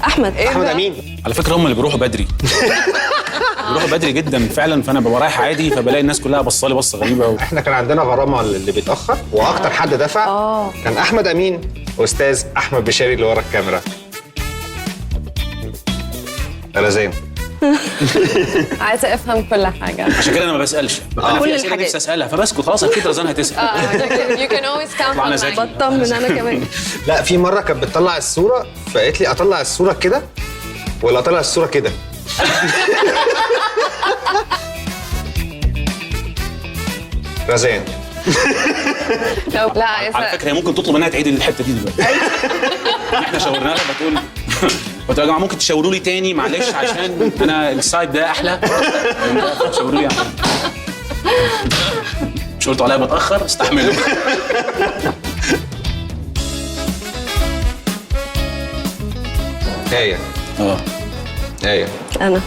احمد امين. على فكره هم اللي بيروحوا بدري. بيروحوا بدري جدا فعلا، فانا ببقى رايح عادي فبلاقي الناس كلها بصالي بصه غريبه احنا كان عندنا غرامه اللي بيتاخر، واكتر حد دفع كان احمد امين، استاذ احمد بشاري اللي ورا الكاميرا. رزان. عايزه افهم كل حاجه. عشان كده انا ما بسالش. انا كل في اسئله الحاجات. نفسي اسالها فبسكت خلاص، اكيد رزان هتسال. you can always count طبعاً on ذكي. Maggie. بطمن انا كمان. لا، في مره كانت بتطلع الصوره فقالت لي اطلع الصوره كده ولا اطلع الصوره كده. رزان. لا على عايزه فكره هي ممكن تطلب منها تعيد الحته دي دلوقتي. احنا شاورنا لها بتقول يا جماعه ممكن تشاوروا لي تاني معلش عشان انا السايد ده احلى. شاوروا لي عشان مش قلتوا عليا بتاخر، استحملوا. ايه ايه انا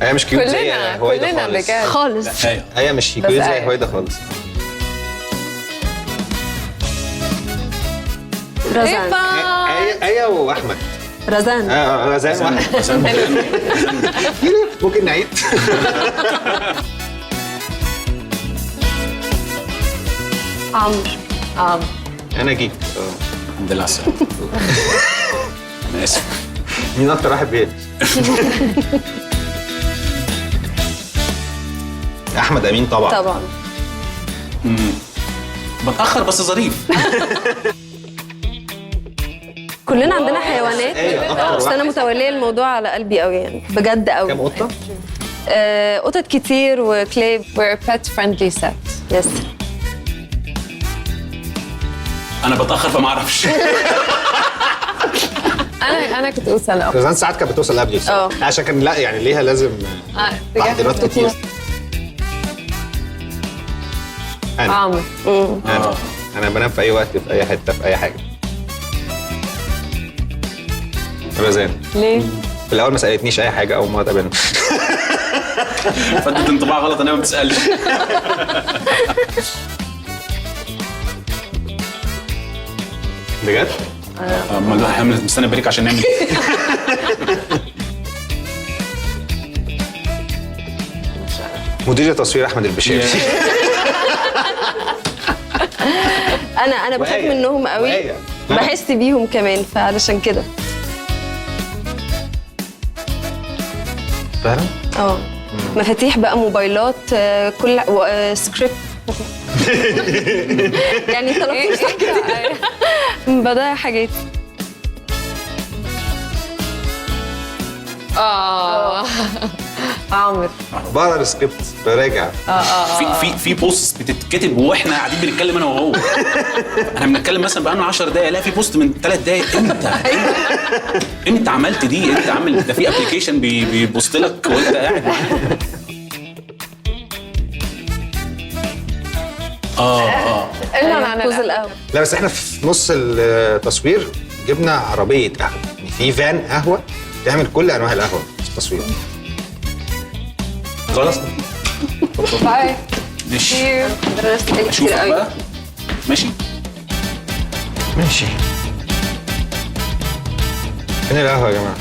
ايه مش كيوت زي هويدا كلنا خالص. بجد خالص. ايه مش كيوت بس زي آية. هويدا خالص. رزان ايه واحمد. رزان رزان واحمد. عشان ممكن نعيد. عمرو انا جيت. الحمد لله على السلامه. انا اسف. مين اكتر واحد بيقلق؟ احمد امين طبعا. بتاخر بس ظريف. كلنا عندنا حيوانات، بس انا متوليه الموضوع على قلبي قوي يعني، بجد قوي. كام قطه؟ قطط كتير وكليب. we're pet friendly set. يس. انا بتاخر فما اعرفش. انا كنت اوصل رزان ساعات كانت بتوصل قبلي عشان كان لا يعني ليها لازم تحضيرات كتير. عمرو. انا بنام في اي وقت في اي حته في اي حاجه. رزان ليه؟ في الاول ما سالتنيش اي حاجه اول ما اتقابلنا. فادت انطباع غلط ان انا ما بتسالش. بجد؟ امال احنا مستني بريك عشان نعمل ايه؟ مدير تصوير احمد البشير. انا بخاف منهم قوي، بحس بيهم كمان فعلشان كده. فعلا؟ مفاتيح بقى، موبايلات، كل سكريبت. يعني طلبت صح كده. بضيع حاجات. عمرو. بقرا السكريبت براجع. في بوست بتتكتب واحنا قاعدين بنتكلم انا وهو. احنا بنتكلم مثلا بقالنا 10 دقايق، لا في بوست من 3 دقايق. امتى عملت دي؟ انت عامل ده في ابلكيشن بيبوست لك وانت قاعد معاه. الجزء الاول. لا بس احنا في نص التصوير جبنا عربيه قهوه، يعني في فان قهوه تعمل كل انواع القهوه في التصوير. خلاص. باي. ماشي. عندنا ناس كتير اشوفك قوي. بقى. ماشي. ماشي. فين القهوه يا جماعه؟